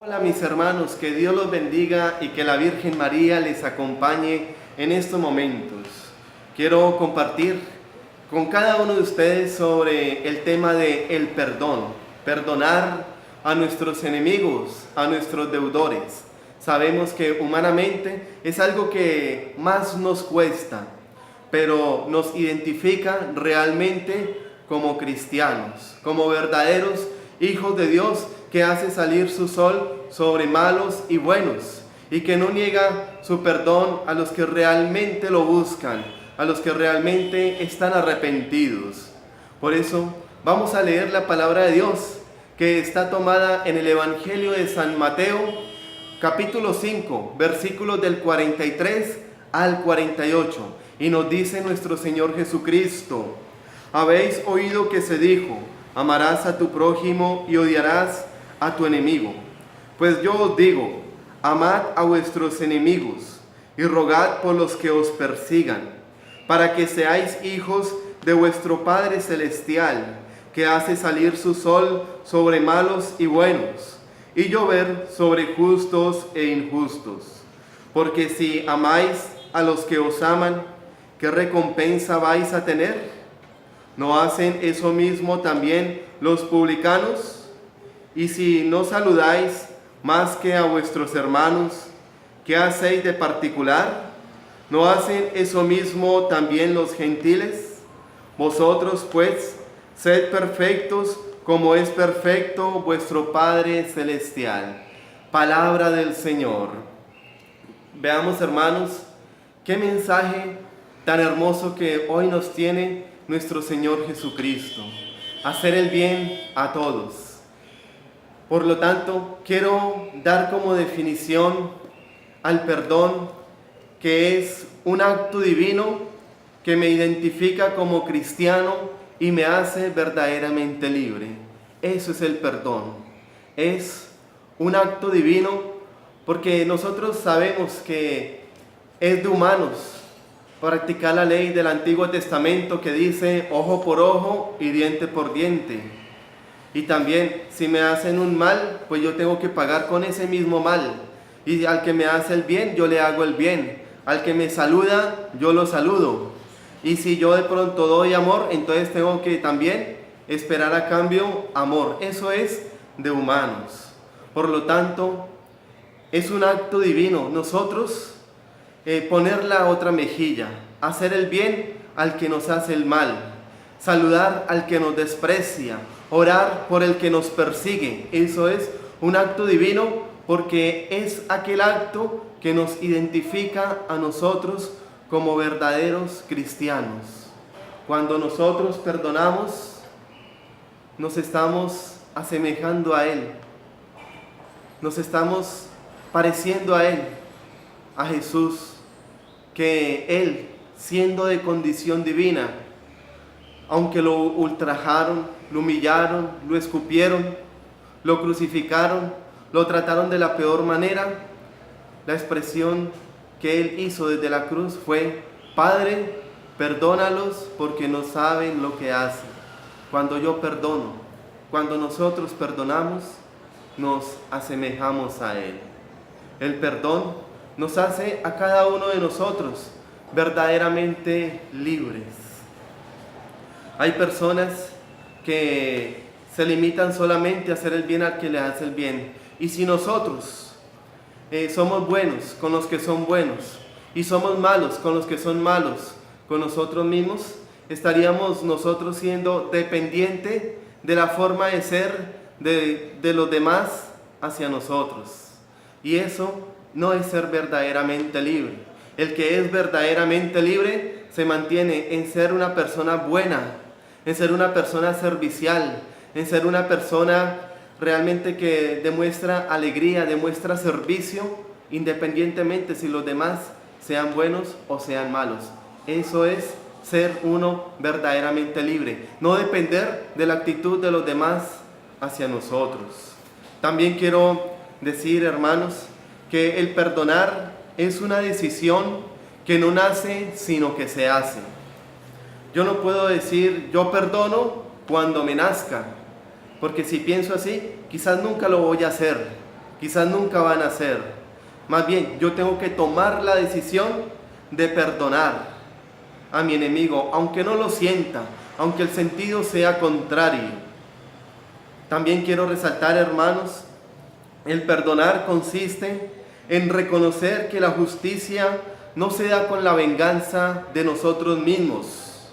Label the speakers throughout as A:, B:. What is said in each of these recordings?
A: Hola mis hermanos, que Dios los bendiga y que la Virgen María les acompañe en estos momentos. Quiero compartir con cada uno de ustedes sobre el tema de el perdón, perdonar a nuestros enemigos, a nuestros deudores. Sabemos que humanamente es algo que más nos cuesta, pero nos identifica realmente como cristianos, como verdaderos hijos de Dios, que hace salir su sol sobre malos y buenos, y que no niega su perdón a los que realmente lo buscan, a los que realmente están arrepentidos. Por eso vamos a leer la palabra de Dios, que está tomada en el Evangelio de San Mateo, capítulo 5, versículos del 43 al 48, y nos dice nuestro Señor Jesucristo: habéis oído que se dijo, amarás a tu prójimo y odiarás a tu enemigo. Pues yo os digo, amad a vuestros enemigos y rogad por los que os persigan, para que seáis hijos de vuestro Padre Celestial, que hace salir su sol sobre malos y buenos, y llover sobre justos e injustos. Porque si amáis a los que os aman, ¿qué recompensa vais a tener? ¿No hacen eso mismo también los publicanos? Y si no saludáis más que a vuestros hermanos, ¿qué hacéis de particular? ¿No hacen eso mismo también los gentiles? Vosotros, pues, sed perfectos como es perfecto vuestro Padre Celestial. Palabra del Señor. Veamos, hermanos, qué mensaje tan hermoso que hoy nos tiene nuestro Señor Jesucristo. Hacer el bien a todos. Por lo tanto, quiero dar como definición al perdón, que es un acto divino que me identifica como cristiano y me hace verdaderamente libre. Eso es el perdón. Es un acto divino porque nosotros sabemos que es de humanos practicar la ley del Antiguo Testamento que dice ojo por ojo y diente por diente. Y también, si me hacen un mal, pues yo tengo que pagar con ese mismo mal. Y al que me hace el bien, yo le hago el bien. Al que me saluda, yo lo saludo. Y si yo de pronto doy amor, entonces tengo que también esperar a cambio amor. Eso es de humanos. Por lo tanto, es un acto divino. Nosotros poner la otra mejilla, hacer el bien al que nos hace el mal, saludar al que nos desprecia, orar por el que nos persigue. Eso es un acto divino porque es aquel acto que nos identifica a nosotros como verdaderos cristianos. Cuando nosotros perdonamos, nos estamos asemejando a Él, nos estamos pareciendo a Él, a Jesús, que Él, siendo de condición divina, aunque lo ultrajaron, lo humillaron, lo escupieron, lo crucificaron, lo trataron de la peor manera, la expresión que Él hizo desde la cruz fue: Padre, perdónalos porque no saben lo que hacen. Cuando yo perdono, cuando nosotros perdonamos, nos asemejamos a Él. El perdón nos hace a cada uno de nosotros verdaderamente libres. Hay personas que se limitan solamente a hacer el bien al que le hace el bien. Y si nosotros somos buenos con los que son buenos y somos malos con los que son malos con nosotros mismos, estaríamos nosotros siendo dependientes de la forma de ser de los demás hacia nosotros. Y eso no es ser verdaderamente libre. El que es verdaderamente libre se mantiene en ser una persona buena, en ser una persona servicial, en ser una persona realmente que demuestra alegría, demuestra servicio, independientemente si los demás sean buenos o sean malos. Eso es ser uno verdaderamente libre, no depender de la actitud de los demás hacia nosotros. También quiero decir, hermanos, que el perdonar es una decisión que no nace, sino que se hace. Yo no puedo decir yo perdono cuando me nazca, porque si pienso así, quizás nunca lo voy a hacer. quizás nunca van a ser. Más bien, yo tengo que tomar la decisión de perdonar a mi enemigo, aunque no lo sienta, aunque el sentido sea contrario. También quiero resaltar, hermanos, el perdonar consiste en reconocer que la justicia no se da con la venganza de nosotros mismos,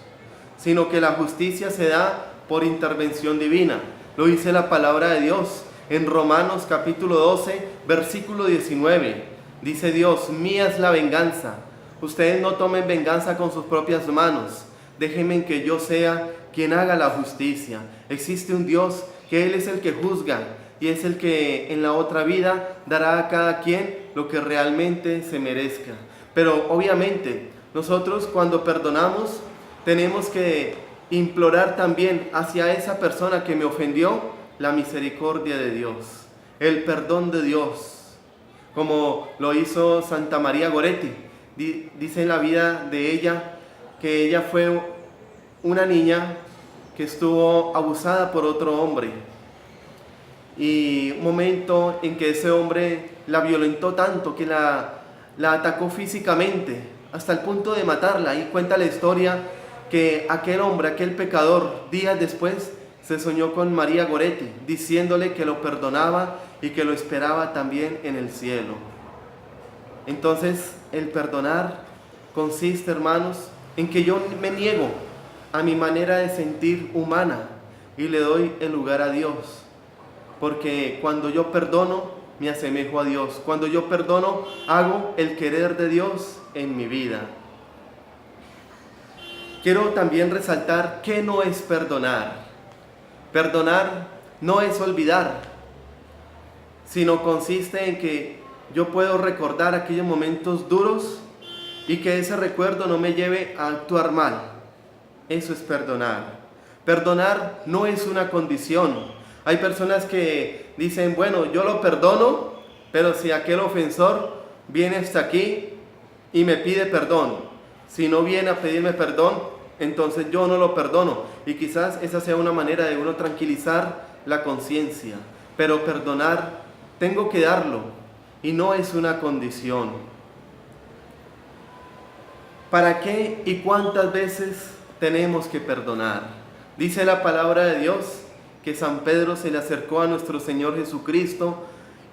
A: sino que la justicia se da por intervención divina. Lo dice la palabra de Dios en Romanos capítulo 12, versículo 19. Dice Dios: mía es la venganza. Ustedes no tomen venganza con sus propias manos. Déjenme que yo sea quien haga la justicia. Existe un Dios que Él es el que juzga y es el que en la otra vida dará a cada quien lo que realmente se merezca. Pero obviamente nosotros cuando perdonamos tenemos que implorar también hacia esa persona que me ofendió la misericordia de Dios, el perdón de Dios, como lo hizo Santa María Goretti. Dice en la vida de ella que ella fue una niña que estuvo abusada por otro hombre, y un momento en que ese hombre la violentó tanto que la atacó físicamente hasta el punto de matarla. Y cuenta la historia que aquel hombre, aquel pecador, días después se soñó con María Goretti, diciéndole que lo perdonaba y que lo esperaba también en el cielo. Entonces, el perdonar consiste, hermanos, en que yo me niego a mi manera de sentir humana y le doy el lugar a Dios. Porque cuando yo perdono, me asemejo a Dios. Cuando yo perdono, hago el querer de Dios en mi vida. Quiero también resaltar qué no es perdonar. Perdonar no es olvidar, sino consiste en que yo puedo recordar aquellos momentos duros y que ese recuerdo no me lleve a actuar mal. Eso es perdonar. Perdonar no es una condición. Hay personas que dicen, bueno, yo lo perdono, pero si aquel ofensor viene hasta aquí y me pide perdón, si no viene a pedirme perdón, entonces yo no lo perdono. Y quizás esa sea una manera de uno tranquilizar la conciencia. Pero perdonar, tengo que darlo, y no es una condición. ¿Para qué y cuántas veces tenemos que perdonar? Dice la palabra de Dios que San Pedro se le acercó a nuestro Señor Jesucristo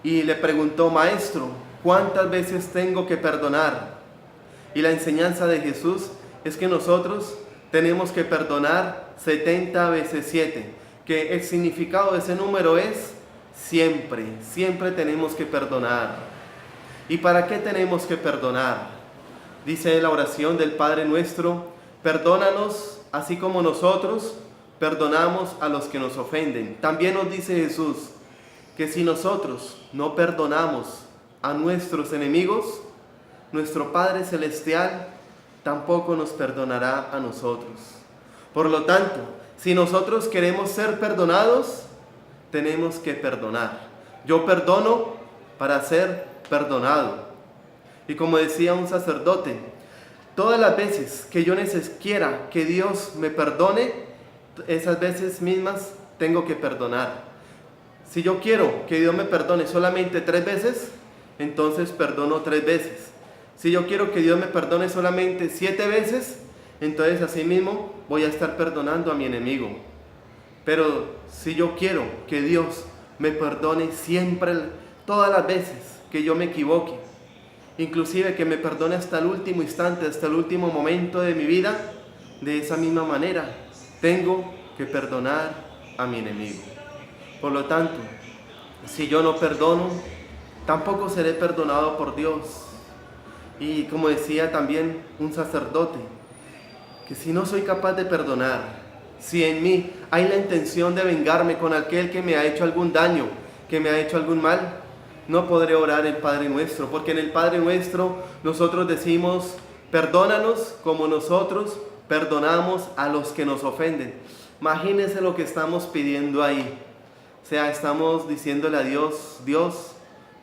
A: y le preguntó: Maestro, ¿cuántas veces tengo que perdonar? Y la enseñanza de Jesús es que nosotros tenemos que perdonar 70 veces 7, que el significado de ese número es siempre, siempre tenemos que perdonar. ¿Y para qué tenemos que perdonar? Dice la oración del Padre Nuestro: perdónanos así como nosotros perdonamos a los que nos ofenden. También nos dice Jesús que si nosotros no perdonamos a nuestros enemigos, nuestro Padre Celestial tampoco nos perdonará a nosotros. Por lo tanto, si nosotros queremos ser perdonados, tenemos que perdonar. Yo perdono para ser perdonado. Y como decía un sacerdote, todas las veces que yo quiera que Dios me perdone, esas veces mismas tengo que perdonar. Si yo quiero que Dios me perdone solamente 3 veces, entonces perdono 3 veces. Si yo quiero que Dios me perdone solamente 7 veces, entonces así mismo voy a estar perdonando a mi enemigo. Pero si yo quiero que Dios me perdone siempre, todas las veces que yo me equivoque, inclusive que me perdone hasta el último instante, hasta el último momento de mi vida, de esa misma manera tengo que perdonar a mi enemigo. Por lo tanto, si yo no perdono, tampoco seré perdonado por Dios. Y como decía también un sacerdote, que si no soy capaz de perdonar, si en mí hay la intención de vengarme con aquel que me ha hecho algún daño, que me ha hecho algún mal, no podré orar el Padre Nuestro, porque en el Padre Nuestro nosotros decimos: perdónanos como nosotros perdonamos a los que nos ofenden. Imagínense lo que estamos pidiendo ahí. O sea, estamos diciéndole a Dios: Dios,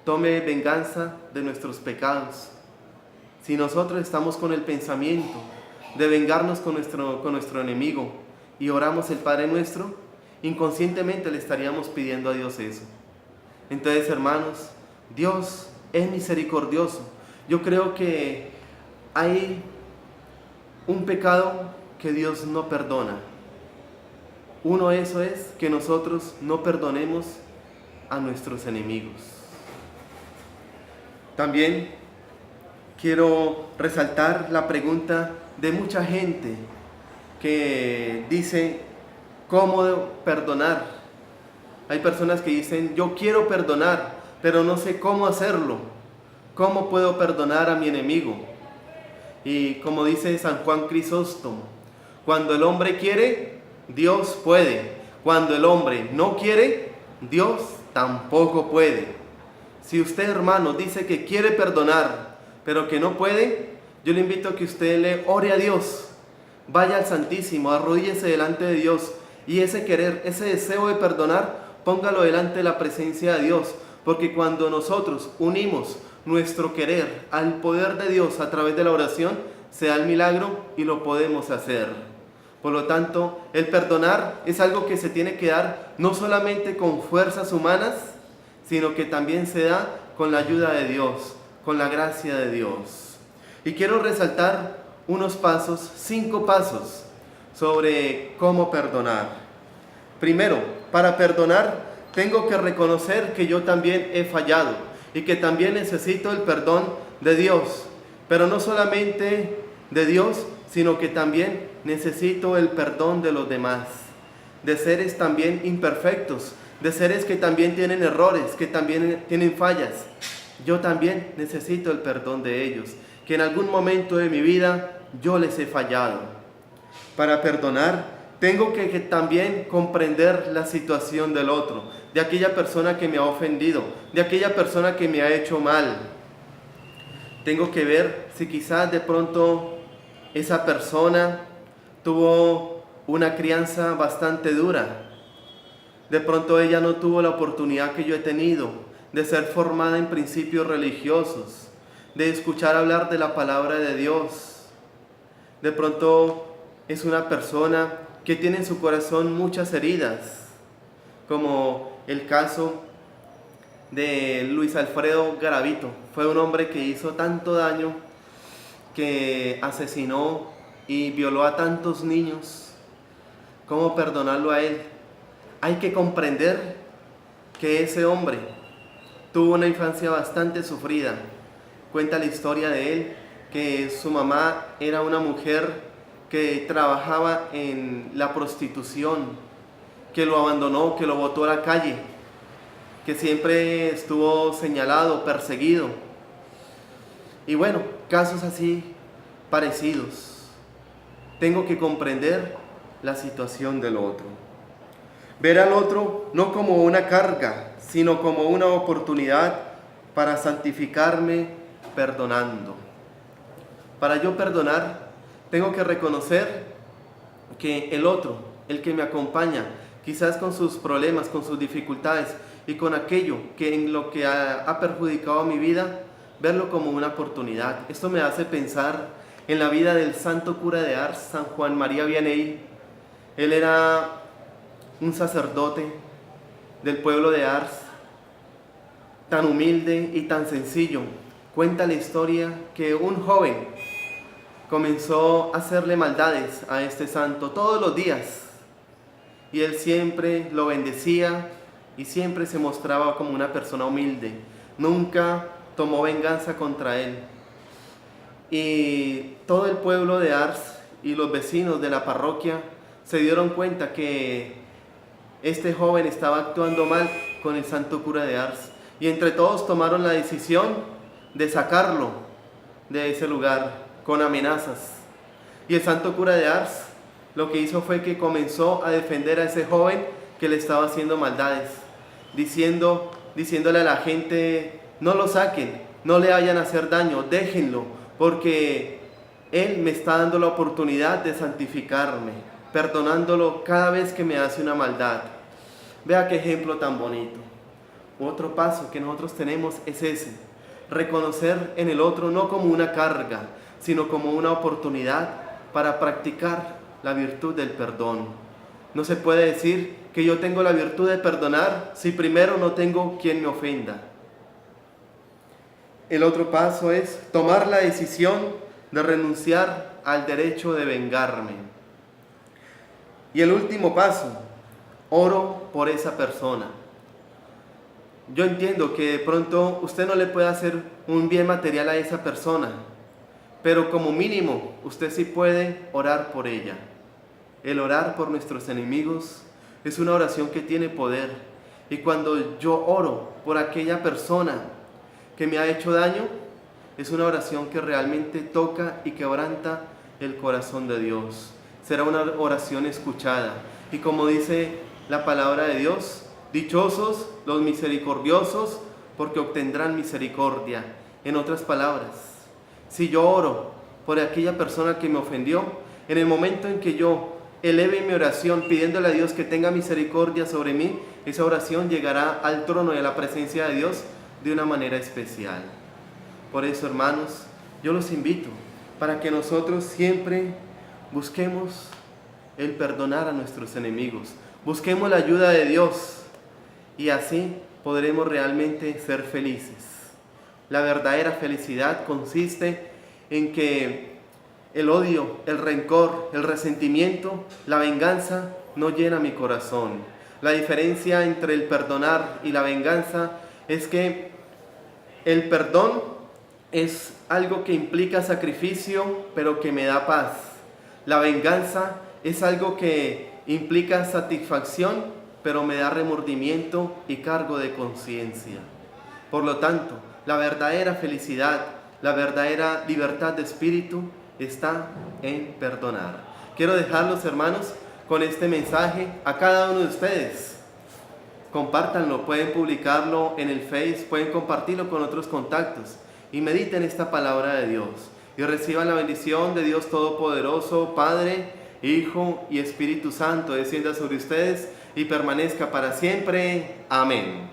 A: tome venganza de nuestros pecados. Si nosotros estamos con el pensamiento de vengarnos con nuestro enemigo y oramos el Padre Nuestro, inconscientemente le estaríamos pidiendo a Dios eso. Entonces, hermanos, Dios es misericordioso. Yo creo que hay un pecado que Dios no perdona. Uno de eso es que nosotros no perdonemos a nuestros enemigos. También quiero resaltar la pregunta de mucha gente que dice, ¿cómo perdonar? Hay personas que dicen, yo quiero perdonar, pero no sé cómo hacerlo. ¿Cómo puedo perdonar a mi enemigo? Y como dice San Juan Crisóstomo, cuando el hombre quiere, Dios puede. Cuando el hombre no quiere, Dios tampoco puede. Si usted, hermano, dice que quiere perdonar, pero que no puede, yo le invito a que usted le ore a Dios. Vaya al Santísimo, arrodíllese delante de Dios y ese querer, ese deseo de perdonar, póngalo delante de la presencia de Dios. Porque cuando nosotros unimos nuestro querer al poder de Dios a través de la oración, se da el milagro y lo podemos hacer. Por lo tanto, el perdonar es algo que se tiene que dar no solamente con fuerzas humanas, sino que también se da con la ayuda de Dios, con la gracia de Dios. Y quiero resaltar unos pasos, 5 pasos sobre cómo perdonar. Primero, para perdonar tengo que reconocer que yo también he fallado y que también necesito el perdón de Dios, pero no solamente de Dios, sino que también necesito el perdón de los demás, de seres también imperfectos, de seres que también tienen errores, que también tienen fallas. Yo también necesito el perdón de ellos, que en algún momento de mi vida yo les he fallado. Para perdonar, tengo que también comprender la situación del otro, de aquella persona que me ha ofendido, de aquella persona que me ha hecho mal. Tengo que ver si quizás de pronto esa persona tuvo una crianza bastante dura. De pronto ella no tuvo la oportunidad que yo he tenido de ser formada en principios religiosos, de escuchar hablar de la palabra de Dios. De pronto es una persona que tiene en su corazón muchas heridas, como el caso de Luis Alfredo Garavito. Fue un hombre que hizo tanto daño, que asesinó y violó a tantos niños. ¿Cómo perdonarlo a él? Hay que comprender que ese hombre tuvo una infancia bastante sufrida. Cuenta la historia de él, que su mamá era una mujer que trabajaba en la prostitución, que lo abandonó, que lo botó a la calle, que siempre estuvo señalado, perseguido. Y bueno, casos así parecidos. Tengo que comprender la situación del otro. Ver al otro no como una carga, sino como una oportunidad para santificarme perdonando. Para yo perdonar, tengo que reconocer que el otro, el que me acompaña, quizás con sus problemas, con sus dificultades y con aquello que en lo que ha perjudicado mi vida, verlo como una oportunidad. Esto me hace pensar en la vida del santo cura de Ars, San Juan María Vianney. Él era un sacerdote del pueblo de Ars, tan humilde y tan sencillo. Cuenta la historia que un joven comenzó a hacerle maldades a este santo todos los días, y él siempre lo bendecía y siempre se mostraba como una persona humilde. Nunca tomó venganza contra él. Y todo el pueblo de Ars y los vecinos de la parroquia se dieron cuenta que este joven estaba actuando mal con el santo cura de Ars, y entre todos tomaron la decisión de sacarlo de ese lugar con amenazas. Y el santo cura de Ars lo que hizo fue que comenzó a defender a ese joven que le estaba haciendo maldades, diciéndole a la gente: no lo saquen, no le vayan a hacer daño, déjenlo, porque él me está dando la oportunidad de santificarme, perdonándolo cada vez que me hace una maldad. Vea qué ejemplo tan bonito. Otro paso que nosotros tenemos es ese: reconocer en el otro no como una carga, sino como una oportunidad para practicar la virtud del perdón. No se puede decir que yo tengo la virtud de perdonar si primero no tengo quien me ofenda. El otro paso es tomar la decisión de renunciar al derecho de vengarme. Y el último paso, oro por esa persona. Yo entiendo que de pronto usted no le puede hacer un bien material a esa persona, pero como mínimo usted sí puede orar por ella. El orar por nuestros enemigos es una oración que tiene poder. Y cuando yo oro por aquella persona que me ha hecho daño, es una oración que realmente toca y quebranta el corazón de Dios. Será una oración escuchada. Y como dice la palabra de Dios, dichosos los misericordiosos, porque obtendrán misericordia. En otras palabras, si yo oro por aquella persona que me ofendió, en el momento en que yo eleve mi oración pidiéndole a Dios que tenga misericordia sobre mí, esa oración llegará al trono y a la presencia de Dios de una manera especial. Por eso, hermanos, yo los invito para que nosotros siempre busquemos el perdonar a nuestros enemigos, busquemos la ayuda de Dios y así podremos realmente ser felices. La verdadera felicidad consiste en que el odio, el rencor, el resentimiento, la venganza no llena mi corazón. La diferencia entre el perdonar y la venganza es que el perdón es algo que implica sacrificio, pero que me da paz. La venganza es algo que implica satisfacción, pero me da remordimiento y cargo de conciencia. Por lo tanto, la verdadera felicidad, la verdadera libertad de espíritu está en perdonar. Quiero dejarlos, hermanos, con este mensaje a cada uno de ustedes. Compártanlo, pueden publicarlo en el Face, pueden compartirlo con otros contactos y mediten esta palabra de Dios y reciban la bendición de Dios Todopoderoso, Padre, Hijo y Espíritu Santo, descienda sobre ustedes y permanezca para siempre. Amén.